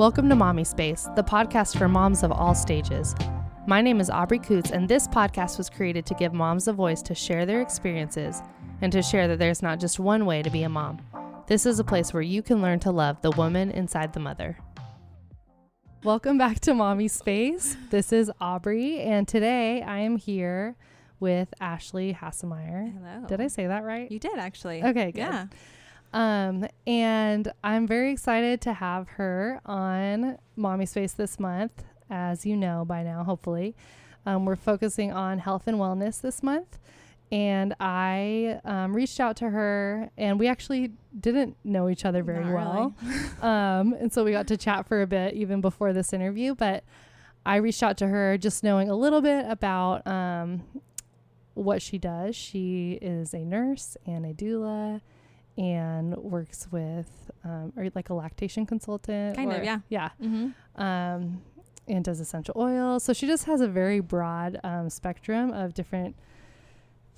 Welcome to Mommy Space, the podcast for moms of all stages. My name is Aubrey Coots, and this podcast was created to give moms a voice to share their experiences and to share that there's not just one way to be a mom. This is a place where you can learn to love the woman inside the mother. Welcome back to Mommy Space. This is Aubrey, and today I am here with Ashley Hasemeyer. Hello. Did I say that right? You did, actually. Okay, good. Yeah. And I'm very excited to have her on Mommy Space this month. As you know by now, hopefully, we're focusing on health and wellness this month. And I reached out to her, and we actually didn't know each other very well. And so we got to chat for a bit even before this interview. But I reached out to her just knowing a little bit about what she does. She is a nurse and a doula and works with or like a lactation consultant. Kind of, yeah. Yeah. Mm-hmm. And does essential oils. So she just has a very broad spectrum of different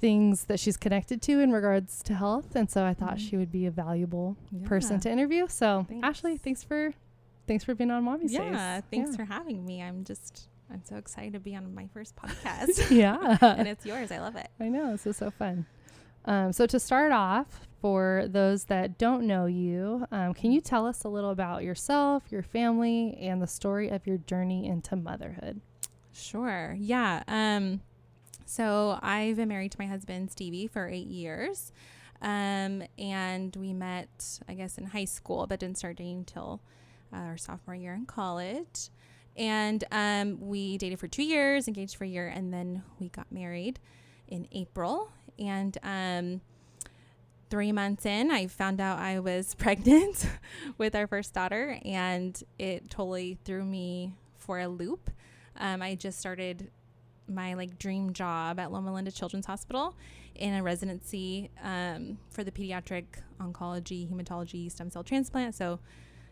things that she's connected to in regards to health. And so I thought she would be a valuable person to interview. So Thanks. Ashley, thanks for being on Mommy Space. Yeah, thanks for having me. I'm so excited to be on my first podcast. Yeah. And it's yours. I love it. I know. This is so fun. So to start off, for those that don't know you, can you tell us a little about yourself, your family, and the story of your journey into motherhood? Sure. Yeah. So I've been married to my husband, Stevie, for 8 years. And we met, I guess, in high school, but didn't start dating until our sophomore year in college. And we dated for 2 years, engaged for a year, and then we got married in April. And 3 months in, I found out I was pregnant with our first daughter, and it totally threw me for a loop. I just started my dream job at Loma Linda Children's Hospital in a residency for the pediatric oncology, hematology, stem cell transplant. So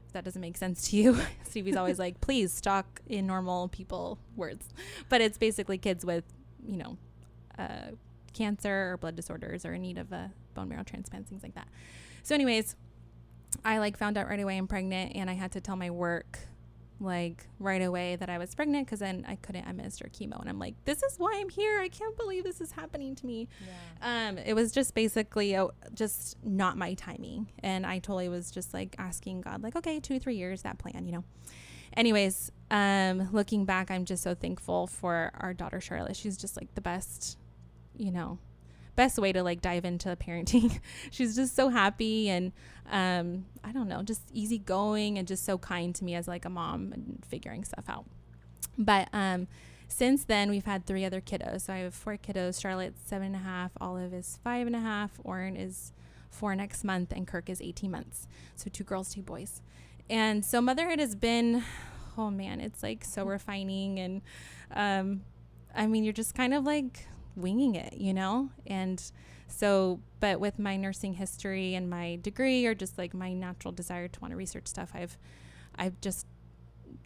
if that doesn't make sense to you, Stevie's always like, please talk in normal people words. But it's basically kids with, cancer or blood disorders or in need of a bone marrow transplant, things like that. So anyways, I found out right away I'm pregnant, and I had to tell my work right away that I was pregnant, because then I couldn't administer chemo. And I'm like, this is why I'm here. I can't believe this is happening to me. Yeah. It was just basically just not my timing. And I totally was just asking God, okay, 2-3 years, that plan, Anyways, looking back, I'm just so thankful for our daughter, Charlotte. She's just the best, best way to dive into parenting. She's just so happy and I don't know, just easygoing and just so kind to me as a mom and figuring stuff out. But since then, we've had 3 other kiddos. So I have 4 kiddos. Charlotte's 7.5, Olive is 5.5, Oren is 4 next month, and Kirk is 18 months. So 2 girls, 2 boys. And so motherhood has been, oh man, it's so refining. And you're just kind of winging it, and so, but with my nursing history and my degree, or just my natural desire to want to research stuff, I've just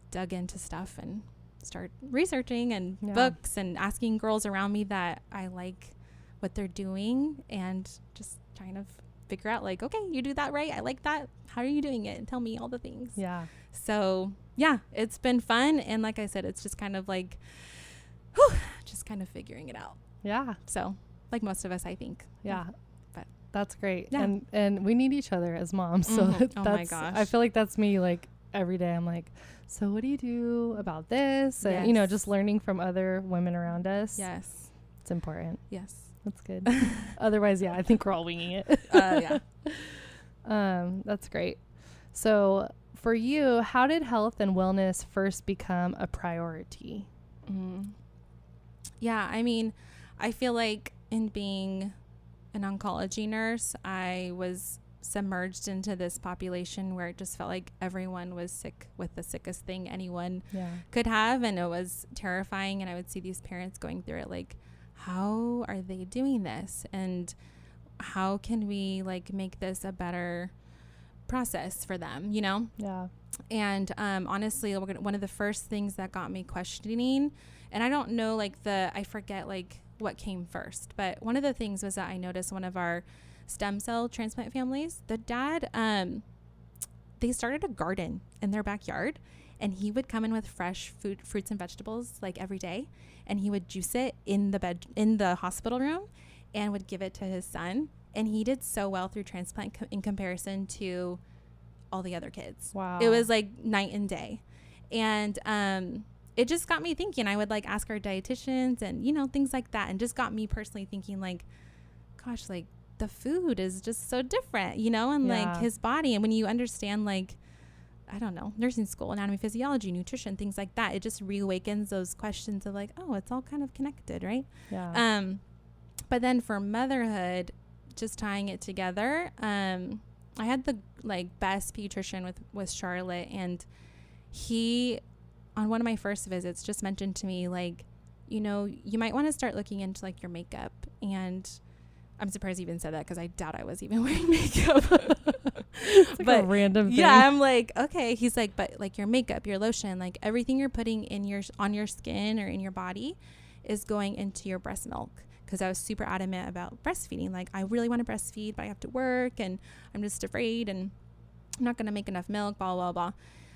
dug into stuff and start researching and books and asking girls around me that I like what they're doing, and just trying to figure out okay, you do that right, I like that, how are you doing it, and tell me all the things. Yeah. So yeah, it's been fun, and like I said, it's just kind of just kind of figuring it out. Yeah. So most of us, I think. Yeah. But that's great. Yeah. And we need each other as moms. So that's, oh my gosh. I feel that's me every day. I'm so what do you do about this? Yes. And, just learning from other women around us. Yes. It's important. Yes. That's good. Otherwise, I think we're all winging it. Yeah. That's great. So for you, how did health and wellness first become a priority? Yeah, I feel in being an oncology nurse, I was submerged into this population where it just felt everyone was sick with the sickest thing anyone could have. And it was terrifying. And I would see these parents going through it how are they doing this? And how can we make this a better process for them, Yeah. And honestly, one of the first things that got me questioning, and I don't know I forget what came first, but one of the things was that I noticed one of our stem cell transplant families, the dad, they started a garden in their backyard, and he would come in with fresh fruits and vegetables like every day, and he would juice it in the hospital room and would give it to his son. And he did so well through transplant in comparison to all the other kids. Wow. It was like night and day. And it just got me thinking. I would like ask our dietitians and, you know, things like that, and just got me personally thinking like, gosh, like the food is just so different, you know, and like his body. And when you understand, like, I don't know, nursing school, anatomy, physiology, nutrition, things like that, it just reawakens those questions of like, oh, it's all kind of connected, right? Yeah. But then for motherhood, just tying it together, I had the like best pediatrician with Charlotte, and he, on one of my first visits, just mentioned to me like, you know, you might want to start looking into like your makeup. And I'm surprised he even said that, because I doubt I was even wearing makeup. It's like but a random thing. Yeah, I'm like, okay. He's like, but like your makeup, your lotion, like everything you're putting in on your skin or in your body is going into your breast milk. Because I was super adamant about breastfeeding. Like, I really want to breastfeed, but I have to work, and I'm just afraid, and I'm not going to make enough milk, blah, blah, blah.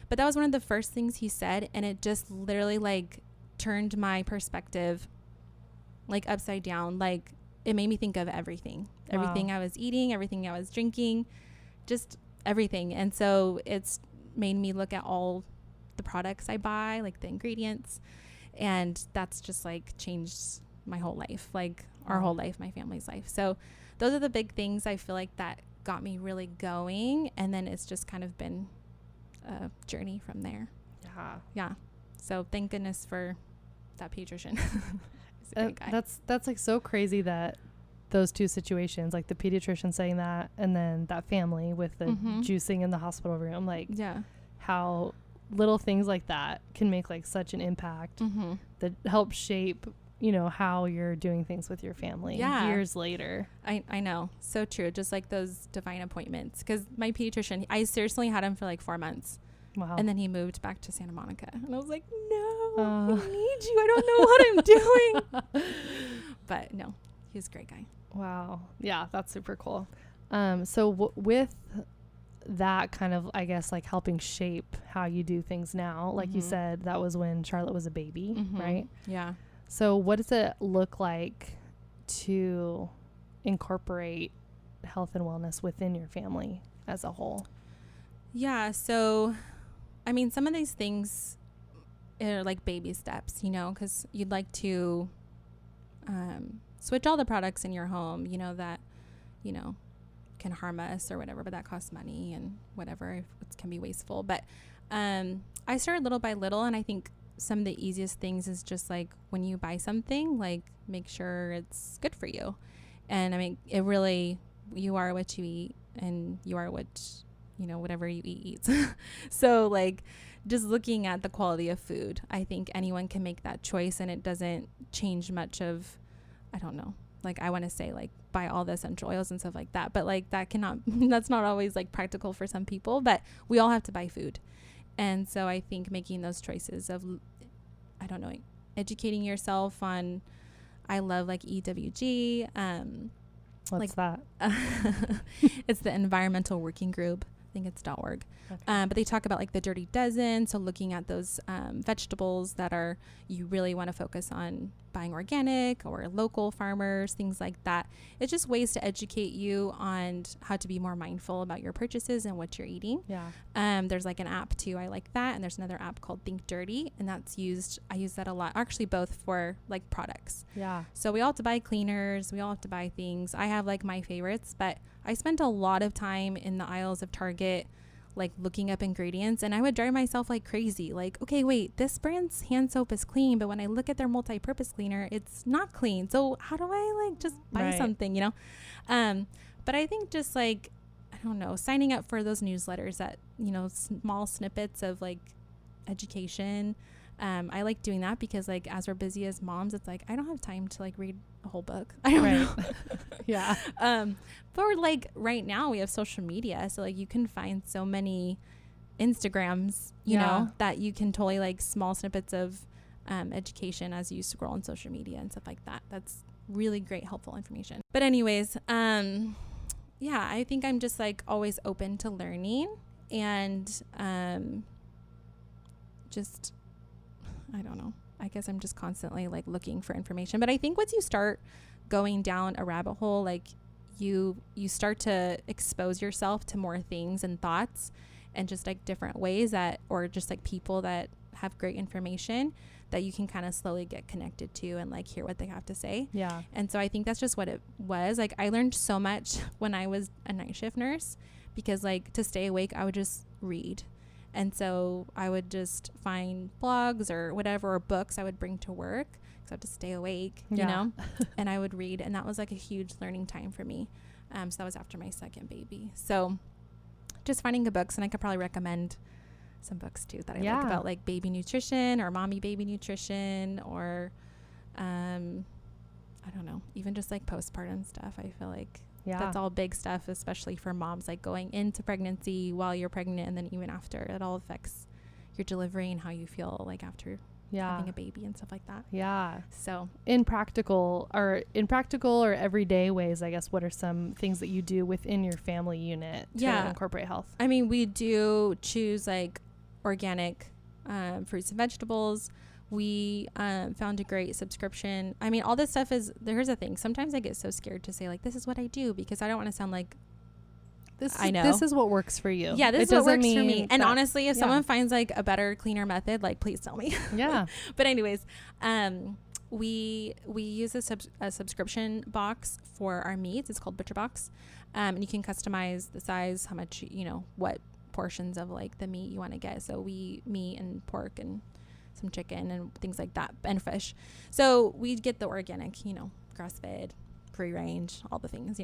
But that was one of the first things he said, and it just literally like turned my perspective like upside down. Like, it made me think of everything. Wow. Everything I was eating, everything I was drinking, just everything. And so it's made me look at all the products I buy, like the ingredients, and that's just like changed my whole life, like our whole life, my family's life. So those are the big things I feel like that got me really going, and then it's just kind of been a journey from there. Yeah. So thank goodness for that pediatrician. He's a great guy. That's like so crazy that those two situations, like the pediatrician saying that, and then that family with the juicing in the hospital room, like how little things like that can make like such an impact that helps shape, you know, how you're doing things with your family years later. I know. So true. Just like those divine appointments. Because my pediatrician, I seriously had him for like 4 months. Wow. And then he moved back to Santa Monica. And I was like, no, I need you. I don't know what I'm doing. But no, he's a great guy. Wow. Yeah, that's super cool. So with that kind of, I guess, like helping shape how you do things now, like you said, that was when Charlotte was a baby, right? Yeah. So what does it look like to incorporate health and wellness within your family as a whole? Yeah. So, I mean, some of these things are like baby steps, you know, because you'd like to switch all the products in your home, you know, that, you know, can harm us or whatever, but that costs money and whatever. It can be wasteful. But I started little by little, and I think some of the easiest things is just like when you buy something, like make sure it's good for you. And I mean, it really, you are what you eat, and you are what, you know, whatever you eat eats. So like just looking at the quality of food, I think anyone can make that choice, and it doesn't change much of, I don't know, like I want to say like buy all the essential oils and stuff like that, but like that's not always like practical for some people, but we all have to buy food. And so I think making those choices of, I don't know, educating yourself on, I love like EWG. What's that? It's the Environmental Working Group. I think it's .org. Okay. But they talk about like the dirty dozen. So looking at those vegetables that are, you really want to focus on buying organic or local farmers, things like that. It's just ways to educate you on how to be more mindful about your purchases and what you're eating. Yeah. There's like an app too. I like that. And there's another app called Think Dirty, and I use that a lot. Actually, both for like products. Yeah. So we all have to buy cleaners. We all have to buy things. I have like my favorites, but I spent a lot of time in the aisles of Target, like looking up ingredients, and I would drive myself like crazy. Like, okay, wait, this brand's hand soap is clean, but when I look at their multi-purpose cleaner, it's not clean. So how do I like just buy something, you know? But I think just like, I don't know, signing up for those newsletters that, you know, small snippets of like education. I like doing that because like as we're busy as moms, it's like I don't have time to like read a whole book. I don't know. Yeah. But like right now we have social media, so like you can find so many Instagrams, you know, that you can totally like small snippets of education as you scroll on social media and stuff like that. That's really great, helpful information. But anyways, yeah, I think I'm just like always open to learning. And just, I don't know. I guess I'm just constantly like looking for information. But I think once you start going down a rabbit hole, like you start to expose yourself to more things and thoughts and just like different ways that, or just like people that have great information that you can kind of slowly get connected to and like hear what they have to say. Yeah. And so I think that's just what it was. Like I learned so much when I was a night shift nurse, because like to stay awake, I would just read. And so I would just find blogs or whatever, or books I would bring to work because I had to stay awake, you know, and I would read. And that was like a huge learning time for me. So that was after my second baby. So just finding the books, and I could probably recommend some books too that I like about like baby nutrition or mommy baby nutrition, or I don't know, even just like postpartum stuff. I feel like that's all big stuff, especially for moms, like going into pregnancy, while you're pregnant, and then even after. It all affects your delivery and how you feel like after having a baby and stuff like that. Yeah. So in practical or everyday ways, I guess, what are some things that you do within your family unit to incorporate health? I mean, we do choose like organic fruits and vegetables. We found a great subscription. I mean, all this stuff is, here's the thing. Sometimes I get so scared to say like, this is what I do, because I don't want to sound like, this is what works for you. Yeah, this is what works for me. And honestly, if someone finds like a better, cleaner method, like please tell me. Yeah. But anyways, we use a subscription box for our meats. It's called Butcher Box. And you can customize the size, how much, what portions of like the meat you want to get. So meat and pork and some chicken and things like that, and fish. So we get the organic, grass fed, free range, all the things,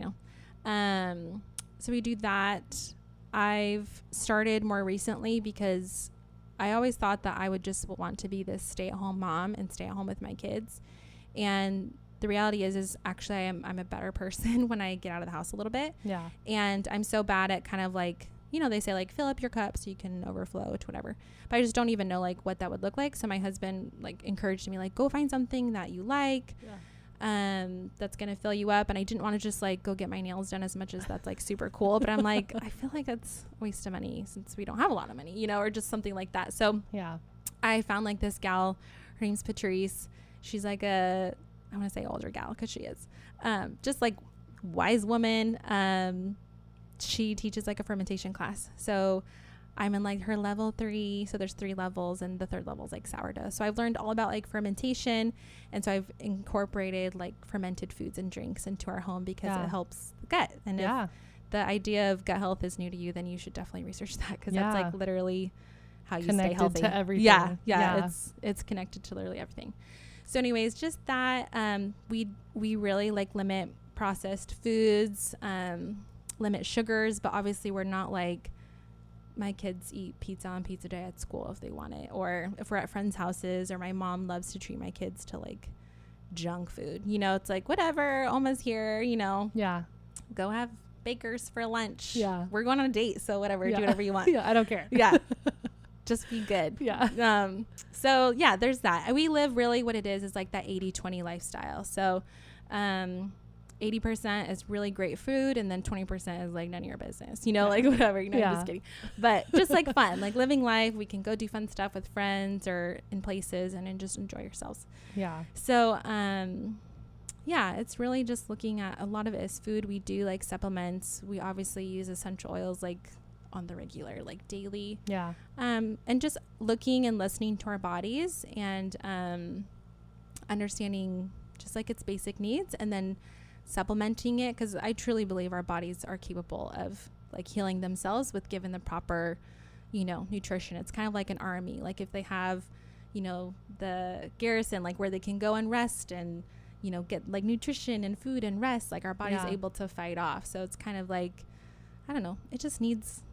so we do that. I've started more recently because I always thought that I would just want to be this stay-at-home mom and stay at home with my kids. And the reality is actually I'm a better person when I get out of the house a little bit. Yeah. And I'm so bad at kind of like, they say like fill up your cup so you can overflow to whatever. But I just don't even know like what that would look like. So my husband like encouraged me like, go find something that you like. Yeah. That's gonna fill you up. And I didn't want to just like go get my nails done, as much as that's like super cool, but I'm like, I feel like that's a waste of money since we don't have a lot of money, or just something like that. So yeah, I found like this gal, her name's Patrice. She's like I want to say older gal, because she is just like wise woman. She teaches like a fermentation class. So I'm in like her level 3. So there's 3 levels, and the 3rd level is like sourdough. So I've learned all about like fermentation. And so I've incorporated like fermented foods and drinks into our home, because it helps the gut. And if the idea of gut health is new to you, then you should definitely research that, because that's like literally how you stay healthy. To everything. Yeah. It's connected to literally everything. So anyways, just that, we really like limit processed foods, limit sugars, but obviously we're not like, my kids eat pizza on pizza day at school if they want it, or if we're at friends' houses, or my mom loves to treat my kids to like junk food, it's like whatever, almost here, go have Bakers for lunch. We're going on a date, so whatever, do whatever you want. I don't care. Just be good. So there's that. We live really, what it is like that 80-20 lifestyle. So 80% is really great food, and then 20% is like none of your business, like whatever, just kidding. But just like fun, like living life. We can go do fun stuff with friends or in places, and then just enjoy yourselves. So it's really just looking at, a lot of it is food. We do like supplements. We obviously use essential oils like on the regular, like daily. And just looking and listening to our bodies, and understanding just like its basic needs, and then supplementing it, because I truly believe our bodies are capable of like healing themselves with given the proper, nutrition. It's kind of like an army. Like if they have, the garrison, like where they can go and rest and, get like nutrition and food and rest, like our body's able to fight off. So it's kind of like, I don't know, it just needs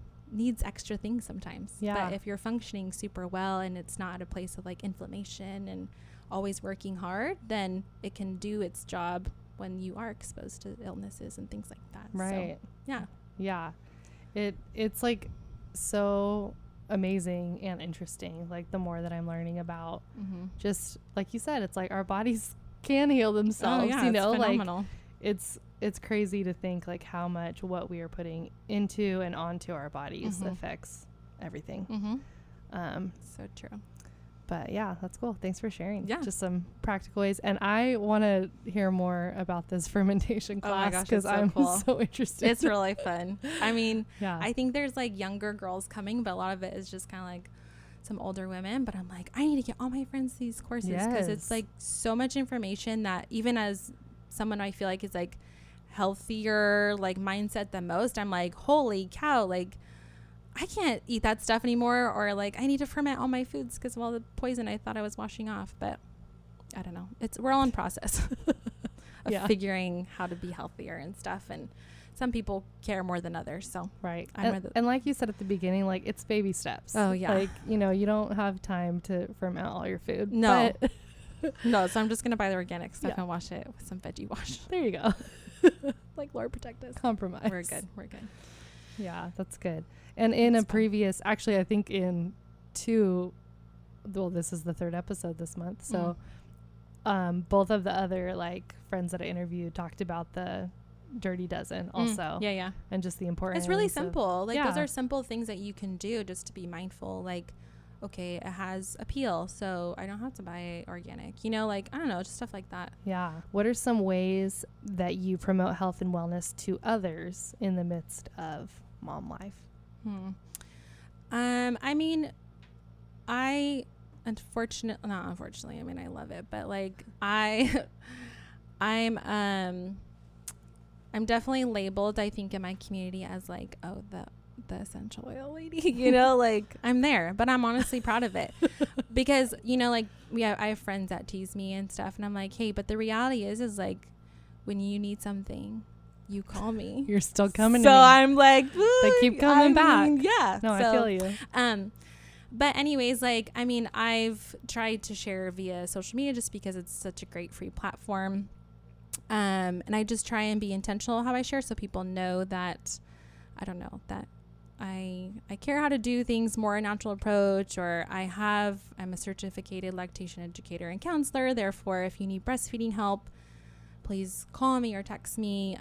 extra things sometimes. But if you're functioning super well, and it's not at a place of like inflammation and always working hard, then it can do its job when you are exposed to illnesses and things like that. Right. So, it's like so amazing and interesting. Like the more that I'm learning about, just like you said, it's like our bodies can heal themselves. It's phenomenal. Like it's crazy to think like how much what we are putting into and onto our bodies affects everything. So true. But yeah, that's cool. Thanks for sharing. Yeah. Just some practical ways. And I want to hear more about this fermentation class because I'm so interested. It's really fun. I mean, yeah. I think there's like younger girls coming, but a lot of it is just kind of like some older women. But I'm like, I need to get all my friends these courses because it's like so much information that even as someone I feel like is like healthier like mindset than most, I'm like, holy cow, like I can't eat that stuff anymore, or like I need to ferment all my foods because of all the poison I thought I was washing off. But I don't know, we're all in process of figuring how to be healthier and stuff, and some people care more than others. So right. And like you said at the beginning, like it's baby steps. Oh yeah, like you know, you don't have time to ferment all your food. No. No, so I'm just gonna buy the organic stuff and wash it with some veggie wash. There you go. Like Lord protect us. Compromise. We're good. Yeah, that's good. And in a previous, actually, I think in this is the 3rd episode this month. So, both of the other like friends that I interviewed talked about the Dirty Dozen also. Yeah. And just the importance. It's really simple. Like those are simple things that you can do just to be mindful. Like, okay, it has a peel, so I don't have to buy organic. You know, like, I don't know, just stuff like that. Yeah. What are some ways that you promote health and wellness to others in the midst of mom life? I mean, not unfortunately, I mean, I love it, but like I'm definitely labeled, I think, in my community as like, oh, the essential oil lady, you know, like I'm there, but I'm honestly proud of it because, you know, like I have friends that tease me and stuff, and I'm like, hey, but the reality is like when you need something, you call me. You're still coming so to me. I'm like, they keep coming back. Yeah. No, I feel you. But anyways, like, I mean, I've tried to share via social media just because it's such a great free platform. And I just try and be intentional how I share so people know that, I don't know, that I care how to do things more a natural approach, or I'm a certificated lactation educator and counselor. Therefore, if you need breastfeeding help, please call me or text me.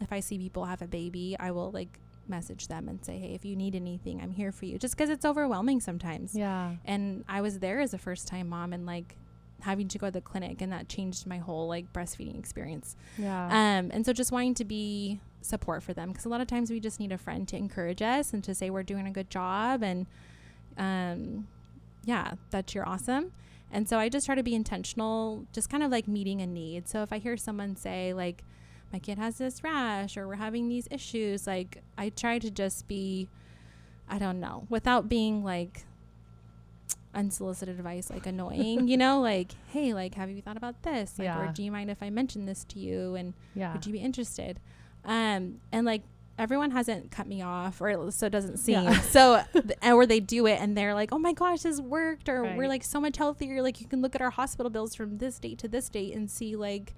If I see people have a baby, I will like message them and say, hey, if you need anything, I'm here for you, just because it's overwhelming sometimes. Yeah. And I was there as a first time mom and like having to go to the clinic, and that changed my whole like breastfeeding experience. Yeah. And so just wanting to be support for them, because a lot of times we just need a friend to encourage us and to say we're doing a good job, and that you're awesome. And so I just try to be intentional, just kind of like meeting a need. So if I hear someone say like, my kid has this rash, or we're having these issues, like I try to just be, I don't know, without being like unsolicited advice, like annoying, you know, like, hey, like, have you thought about this? Like, or do you mind if I mention this to you? And would you be interested? And like, everyone hasn't cut me off, or so it doesn't seem. So, or they do it and they're like, oh my gosh, this worked, or we're like so much healthier. Like, you can look at our hospital bills from this date to this date and see like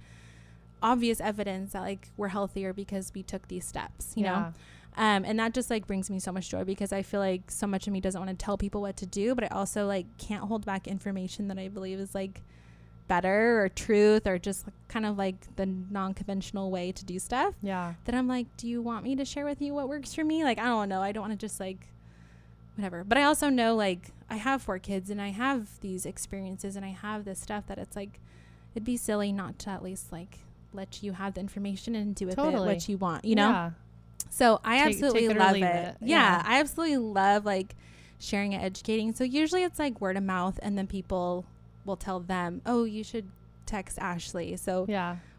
obvious evidence that like we're healthier because we took these steps, you know? And that just like brings me so much joy, because I feel like so much of me doesn't want to tell people what to do, but I also like can't hold back information that I believe is like better or truth, or just kind of like the non-conventional way to do stuff. Yeah. That I'm like, do you want me to share with you what works for me? Like, I don't know. I don't want to just like whatever. But I also know like I have 4 kids and I have these experiences and I have this stuff that it's like, it'd be silly not to at least like let you have the information and do with it what you want, you know? Yeah. So I absolutely love it. Yeah. I absolutely love like sharing and educating. So usually it's like word of mouth, and then people will tell them, oh, you should text Ashley. So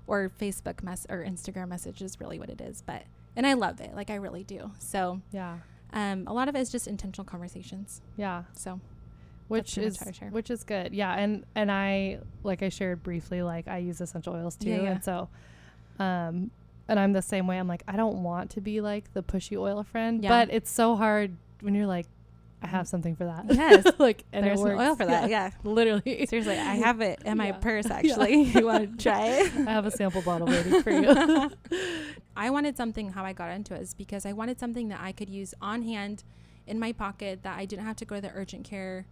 or Facebook or Instagram message is really what it is. But, and I love it. Like I really do. So a lot of it is just intentional conversations. Yeah. So which is good. Yeah. And I, like I shared briefly, like I use essential oils too. And so, and I'm the same way. I'm like, I don't want to be like the pushy oil friend, but it's so hard when you're like, I have something for that. Yes. Like, and there's some oil for that. Yeah. Literally. Seriously. I have it in my purse, actually. You want to try it? I have a sample bottle waiting for you. I wanted something, how I got into it is because I wanted something that I could use on hand in my pocket, that I didn't have to go to the urgent care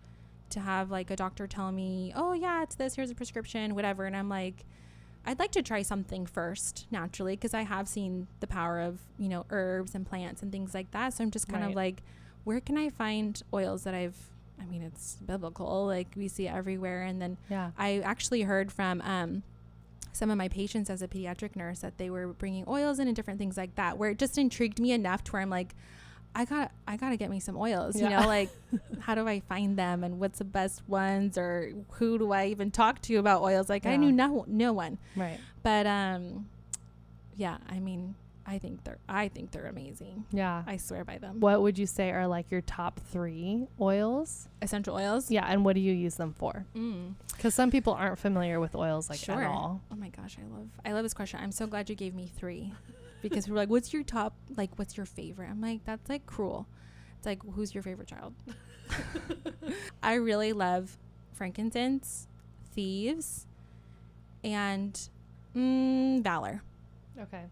to have like a doctor tell me, oh yeah, it's this, here's a prescription, whatever. And I'm like, I'd like to try something first naturally, because I have seen the power of, you know, herbs and plants and things like that. So I'm just kind of like, where can I find oils that I mean, it's biblical, like we see it everywhere. And then I actually heard from some of my patients as a pediatric nurse that they were bringing oils in and different things like that, where it just intrigued me enough to where I'm like, I gotta get me some oils, you know, like how do I find them and what's the best ones, or who do I even talk to about oils? Like I knew no one. Right. But, yeah, I mean, I think they're amazing. Yeah. I swear by them. What would you say are like your top 3 oils? Essential oils? Yeah. And what do you use them for? Because some people aren't familiar with oils like at all. Oh my gosh. I love this question. I'm so glad you gave me 3. Because we were like, what's your top, like, what's your favorite? I'm like, that's like cruel. It's like, who's your favorite child? I really love frankincense, thieves, and valor. Okay.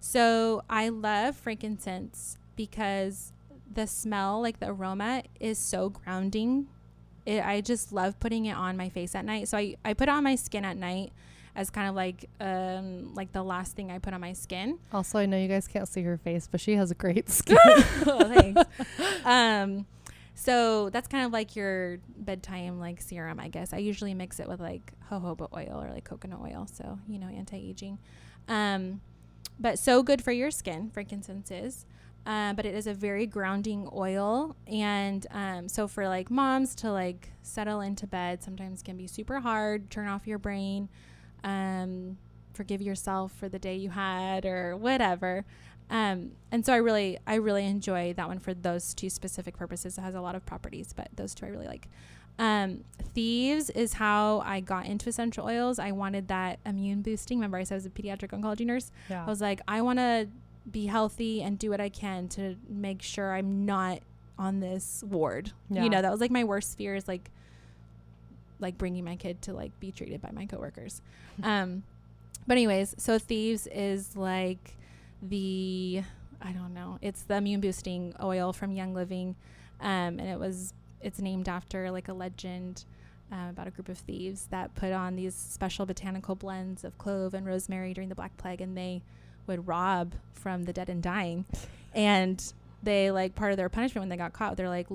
So I love frankincense because the smell, like the aroma, is so grounding. I just love putting it on my face at night. So I put it on my skin at night as kind of like the last thing I put on my skin. Also, I know you guys can't see her face, but she has great skin. Oh, thanks. So that's kind of like your bedtime like serum, I guess. I usually mix it with like jojoba oil or like coconut oil, so you know, anti-aging. But so good for your skin, frankincense is. But it is a very grounding oil, and so for like moms to like settle into bed sometimes can be super hard. Turn off your brain. Forgive yourself for the day you had or whatever. And so I really enjoy that one for those 2 specific purposes. It has a lot of properties, but those 2 I really like. Thieves is how I got into essential oils. I wanted that immune boosting. Remember I said I was a pediatric oncology nurse? Yeah. I was like, I want to be healthy and do what I can to make sure I'm not on this ward. Yeah. You know, that was like my worst fear, is like bringing my kid to like be treated by my coworkers. But anyways, so thieves is like I don't know, it's the immune boosting oil from Young Living. And it's named after like a legend about a group of thieves that put on these special botanical blends of clove and rosemary during the Black Plague, and they would rob from the dead and dying. And they, like, part of their punishment when they got caught, they're like,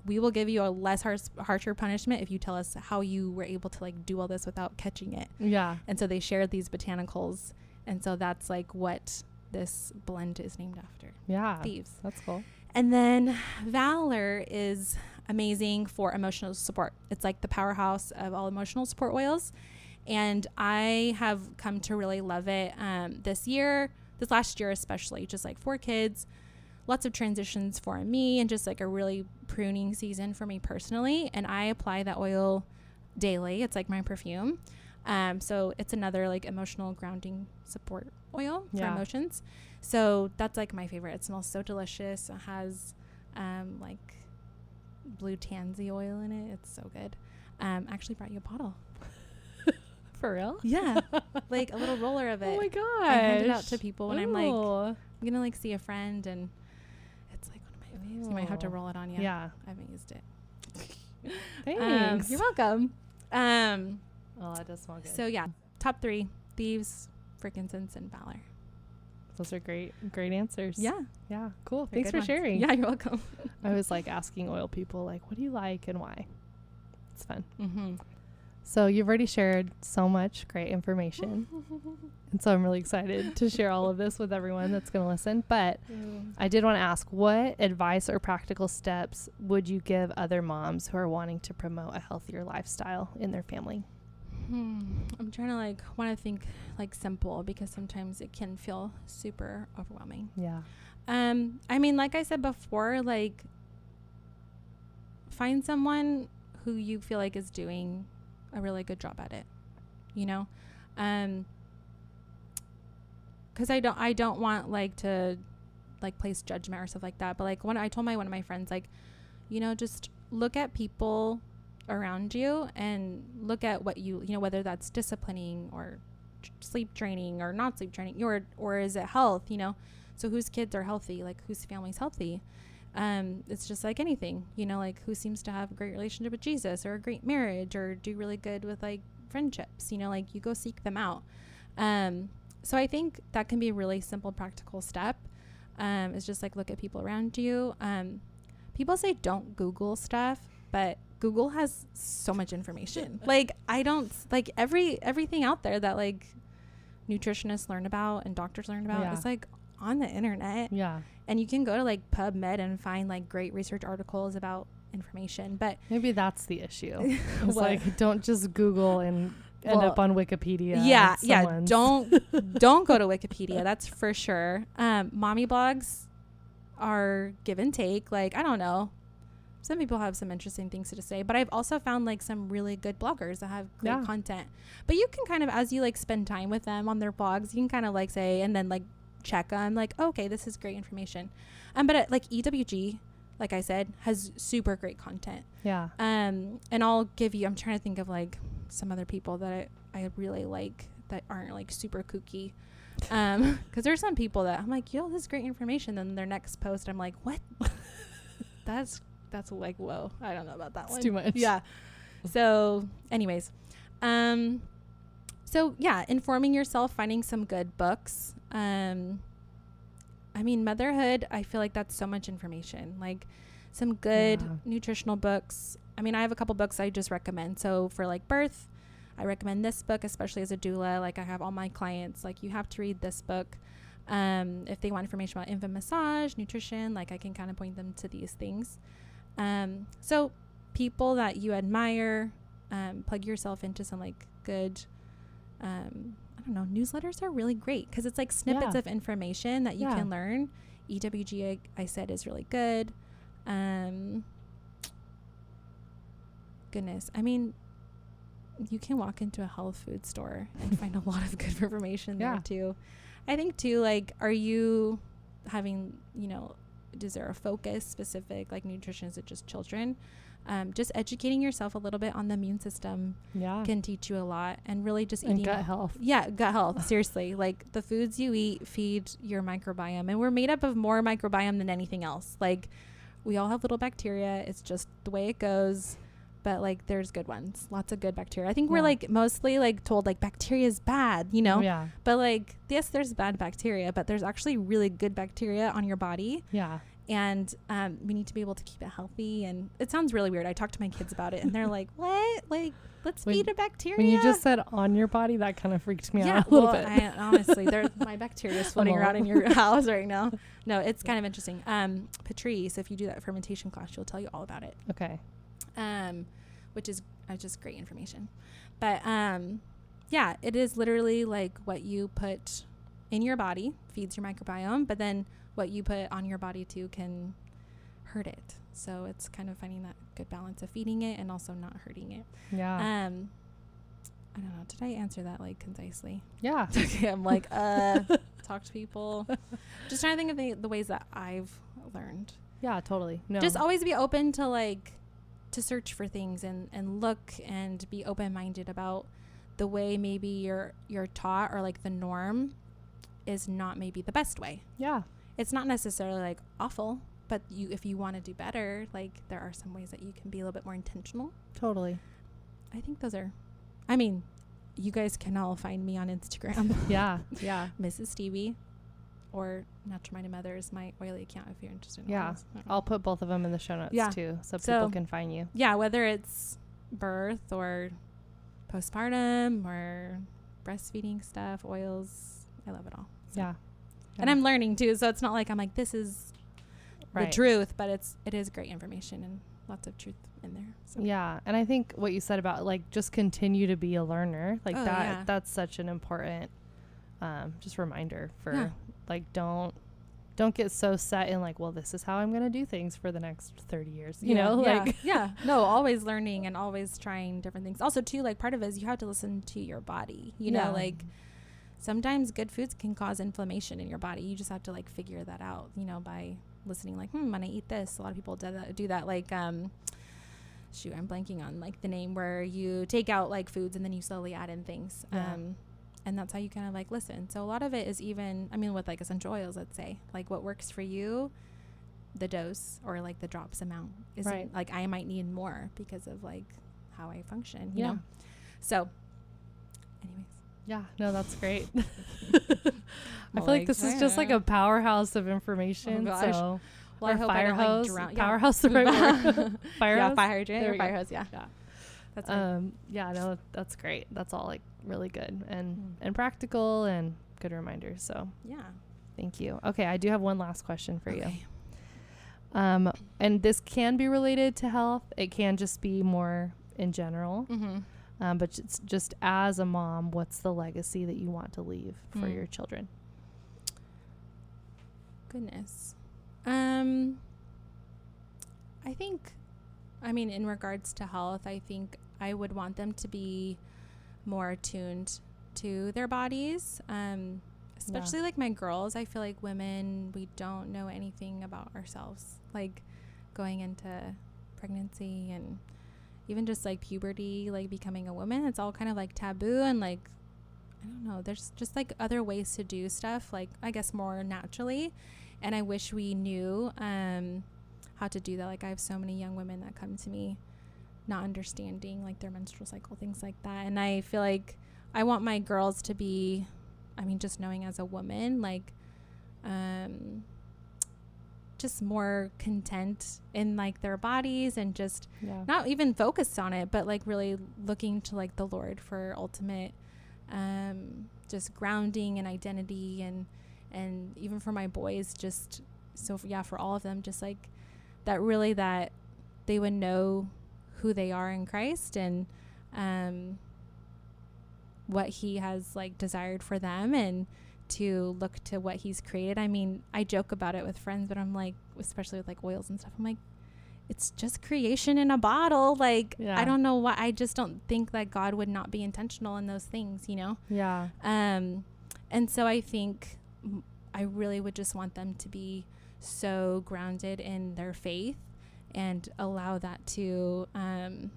we will give you a less harsher punishment if you tell us how you were able to like do all this without catching it. Yeah. And so they shared these botanicals, and so that's like what this blend is named after. Yeah. Thieves. That's cool. And then Valor is amazing for emotional support. It's like the powerhouse of all emotional support oils, and I have come to really love it. This last year especially, just like 4 kids, lots of transitions for me, and just like a really pruning season for me personally. And I apply that oil daily. It's like my perfume. So it's another like emotional grounding support oil for emotions. So that's like my favorite. It smells so delicious. It has like blue tansy oil in it. It's so good. I actually brought you a bottle. For real? Yeah. Like a little roller of it. Oh my gosh. I hand it out to people when I'm like, I'm gonna like see a friend, and it's like one of my faves. You might have to roll it on you. Yeah. I haven't used it. Thanks. You're welcome. Oh, that does smell good. So yeah, top 3: Thieves, frankincense, and Valor. Those are great answers. Yeah. Yeah. Cool. Thanks for sharing. Yeah, you're welcome. I was like asking oil people, like, what do you like and why? It's fun. Mm-hmm. So you've already shared so much great information. And so I'm really excited to share all of this with everyone that's going to listen. But I did want to ask, what advice or practical steps would you give other moms who are wanting to promote a healthier lifestyle in their family? I'm trying to want to think simple, because sometimes it can feel super overwhelming. Yeah. I mean, like I said before, find someone who you feel like is doing a really good job at it, you know? Cause I don't want to place judgment or stuff like that. But when I told one of my friends, just look at people around you and look at what whether that's disciplining or sleep training or not sleep training, or is it health, so whose kids are healthy, whose family's healthy. It's just like anything, who seems to have a great relationship with Jesus or a great marriage or do really good with friendships, you know, like you go seek them out. So I think that can be a really simple, practical step. It's just like, look at people around you. People say don't Google stuff, but Google has so much information. Like I don't like everything out there that like nutritionists learn about and doctors learn about is like on the internet. Yeah. And you can go to like PubMed and find like great research articles about information, but maybe that's the issue. It's like, don't just Google and end up on Wikipedia. Yeah. Don't go to Wikipedia. That's for sure. Mommy blogs are give and take. Like, I don't know. Some people have some interesting things to say, but I've also found like some really good bloggers that have great content. But you can kind of, as you like spend time with them on their blogs, you can kind of like say, and then like check them like, oh, okay, this is great information. But like EWG, like I said, has super great content. Yeah. And I'll give you, I'm trying to think of like some other people that I really like that aren't like super kooky. Cause there's some people that I'm like, yo, this is great information. Then their next post, I'm like, what? That's like, whoa, I don't know about that one. Too much. Yeah. So anyways, so yeah, informing yourself, finding some good books. I mean, motherhood, I feel like that's so much information, like some good nutritional books. I mean, I have a couple books I just recommend. So for like birth, I recommend this book, especially as a doula. Like I have all my clients, like you have to read this book. If they want information about infant massage, nutrition, like I can kind of point them to these things. So people that you admire, plug yourself into some like good, I don't know, newsletters are really great because it's like snippets of information that you can learn. EWG, I said, is really good. Goodness. I mean, you can walk into a health food store and find a lot of good information there too. I think too, like, are you having, you know, is there a focus specific, like nutrition, is it just children? Just educating yourself a little bit on the immune system can teach you a lot, and really just eating gut health. Yeah, gut health. Seriously, like the foods you eat feed your microbiome, and we're made up of more microbiome than anything else. Like we all have little bacteria. It's just the way it goes. But like there's good ones, lots of good bacteria. I think we're like mostly like told like bacteria is bad, you know? Yeah. But like, yes, there's bad bacteria, but there's actually really good bacteria on your body. Yeah. And we need to be able to keep it healthy. And it sounds really weird. I talk to my kids about it and they're like, what? Like, let's feed a bacteria. When you just said on your body, that kind of freaked me out a little bit. Honestly, my bacteria is floating around in your house right now. No, it's kind of interesting. Patrice, if you do that fermentation class, she'll tell you all about it. Okay. Which is just great information. But yeah, it is literally like what you put in your body feeds your microbiome, but then what you put on your body too can hurt it. So it's kind of finding that good balance of feeding it and also not hurting it. Yeah. I don't know. Did I answer that like concisely? Yeah. Okay. I'm like, talk to people. Just trying to think of the ways that I've learned. Yeah, totally. No. Just always be open to like, to search for things and look and be open-minded about the way maybe you're taught, or like the norm is not maybe the best way. Yeah. It's not necessarily like awful, but if you want to do better, like there are some ways that you can be a little bit more intentional. Totally. I think those are, I mean, you guys can all find me on Instagram. Yeah. Yeah. Mrs. Stevie, or Natural Minded Mother is my oily account if you're interested in yeah. I'll put both of them in the show notes too, so people can find you. Yeah, whether it's birth or postpartum or breastfeeding stuff, oils, I love it all. So. Yeah. And I'm learning too, so it's not like I'm like, this is the truth, but it is great information and lots of truth in there. So. Yeah. And I think what you said about like just continue to be a learner, like that's such an important just reminder for like don't get so set in like, well, this is how I'm going to do things for the next 30 years, you know? Like no, always learning and always trying different things. Also too, like part of it is you have to listen to your body, you know, like sometimes good foods can cause inflammation in your body. You just have to like figure that out, you know, by listening, like, when I eat this, a lot of people do that. Like, I'm blanking on like the name where you take out like foods and then you slowly add in things. And that's how you kind of like listen. So a lot of it is even, I mean, with like essential oils, let's say, like what works for you, the dose or like the drops amount isn't like, I might need more because of like how I function, you know? So anyways. Yeah, no, that's great. I feel like this is just like a powerhouse of information. Oh, gosh. So, Well, I hope I don't like drown. Powerhouse, the right word. Fire yeah, hose? fire hydrant There or we fire go. hose. Yeah. Yeah. That's right. Yeah, no, that's great. That's all like really good and practical and good reminders. So yeah. thank you. Okay, I do have one last question for you. Okay. And this can be related to health. It can just be more in general. Mm-hmm. But just as a mom, what's the legacy that you want to leave for your children? Goodness. I think, I mean, in regards to health, I think I would want them to be more attuned to their bodies. Especially like my girls. I feel like women, we don't know anything about ourselves. Like going into pregnancy and even just like puberty, like becoming a woman, it's all kind of like taboo. And like, I don't know, there's just like other ways to do stuff, like I guess more naturally. And I wish we knew how to do that. Like I have so many young women that come to me not understanding like their menstrual cycle, things like that. And I feel like I want my girls to be, I mean, just knowing as a woman, like just more content in like their bodies and just not even focused on it, but like really looking to like the Lord for ultimate just grounding and identity, and even for my boys, just so for all of them, just like that, really that they would know who they are in Christ and what he has like desired for them, and to look to what he's created. I mean, I joke about it with friends, but I'm like, especially with like oils and stuff, I'm like, it's just creation in a bottle. Like, I don't know why. I just don't think that God would not be intentional in those things, you know? Yeah. And so I think I really would just want them to be so grounded in their faith and allow that to, I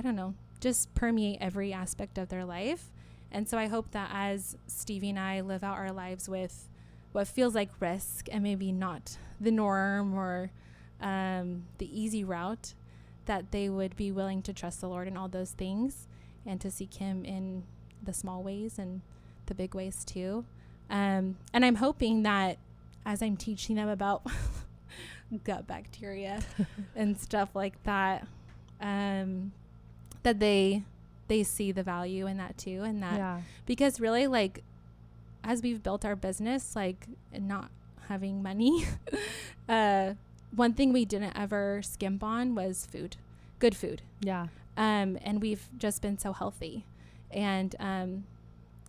don't know, just permeate every aspect of their life. And so I hope that as Stevie and I live out our lives with what feels like risk and maybe not the norm or the easy route, that they would be willing to trust the Lord in all those things and to seek him in the small ways and the big ways too. And I'm hoping that as I'm teaching them about gut bacteria and stuff like that, that they see the value in that too. And that because really, like, as we've built our business, like not having money, one thing we didn't ever skimp on was food, good food. Yeah. And we've just been so healthy. And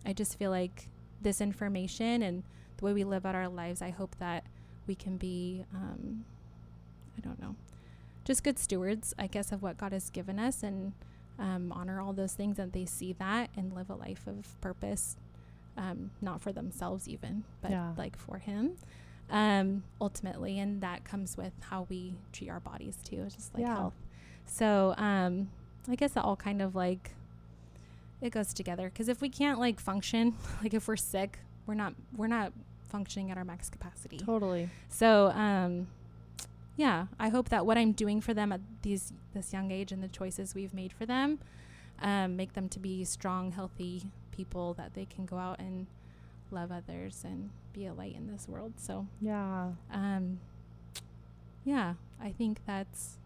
I just feel like this information and the way we live out our lives, I hope that we can be, I don't know, just good stewards, I guess, of what God has given us, and honor all those things, and they see that and live a life of purpose, not for themselves even, but like for him, ultimately. And that comes with how we treat our bodies too, just like health. So I guess that all kind of like, it goes together, because if we can't like function, like if we're sick, we're not functioning at our max capacity. Totally. So I hope that what I'm doing for them at this young age and the choices we've made for them, make them to be strong, healthy people, that they can go out and love others and be a light in this world. So I think that's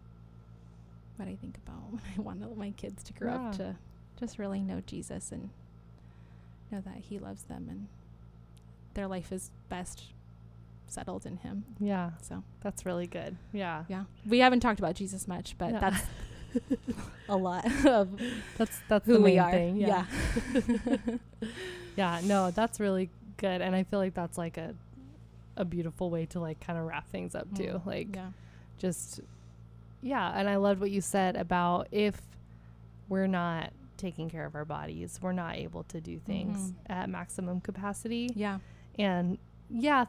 what I think about when I want my kids to grow up to just really know Jesus and know that he loves them and their life is best settled in him. Yeah. So that's really good. Yeah. Yeah. We haven't talked about Jesus much, but that's a lot of that's who the we main are. thing. Yeah. Yeah. No, that's really good. And I feel like that's like a beautiful way to like kind of wrap things up too. Like just, and I loved what you said about if we're not taking care of our bodies, we're not able to do things at maximum capacity. Yeah. And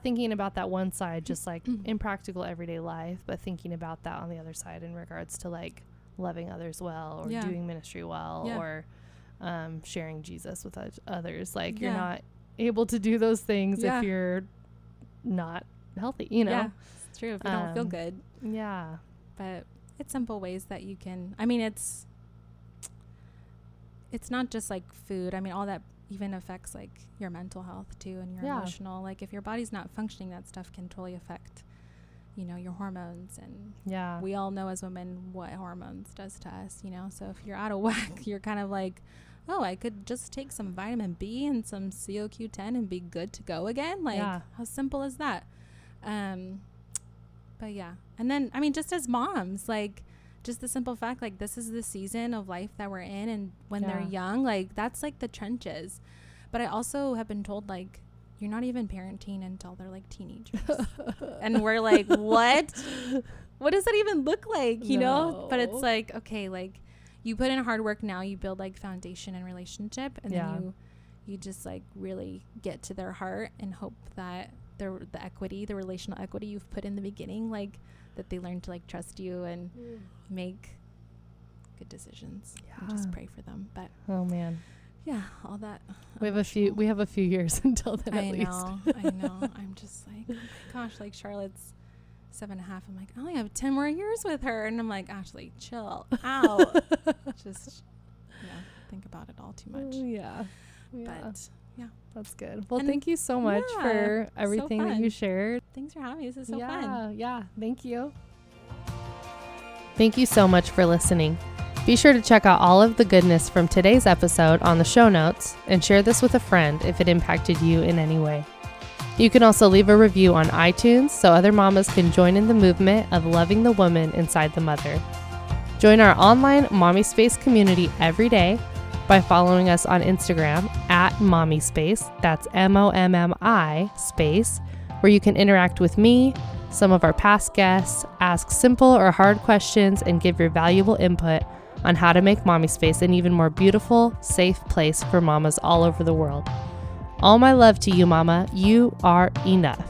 thinking about that one side, just like in practical everyday life, but thinking about that on the other side in regards to like loving others well, or doing ministry well, or sharing Jesus with others. Like you're not able to do those things if you're not healthy, you know? Yeah, it's true. If you don't feel good. Yeah. But it's simple ways that you can, I mean, it's not just like food. I mean, all that even affects like your mental health too, and your emotional. Like if your body's not functioning, that stuff can totally affect, you know, your hormones. And we all know as women what hormones does to us, you know. So if you're out of whack, you're kind of like, oh, I could just take some vitamin B and some CoQ10 and be good to go again. Like how simple is that? But yeah. And then, I mean, just as moms, like just the simple fact, like this is the season of life that we're in. And when they're young, like that's like the trenches. But I also have been told, like, you're not even parenting until they're like teenagers. And we're like, what does that even look like? You know? But it's like, okay, like you put in hard work now, you build like foundation and relationship, and then you just like really get to their heart and hope that the equity, the relational equity you've put in the beginning, like that they learn to like trust you and make good decisions. And just pray for them. But oh man. Yeah, all that. We have a few years until then. I know. I'm just like, oh my gosh, like Charlotte's 7.5. I'm like, I only have 10 more years with her, and I'm like, Ashley, chill out. Just think about it all too much. But yeah, that's good. Well, thank you so much for everything that you shared. Thanks for having me. This is so fun. Yeah, thank you. Thank you so much for listening. Be sure to check out all of the goodness from today's episode on the show notes and share this with a friend if it impacted you in any way. You can also leave a review on iTunes so other mamas can join in the movement of loving the woman inside the mother. Join our online Mommy Space community every day by following us on Instagram at Mommy Space. That's MOMMI space, where you can interact with me, some of our past guests, ask simple or hard questions, and give your valuable input on how to make Mommy Space an even more beautiful, safe place for mamas all over the world. All my love to you, mama. You are enough.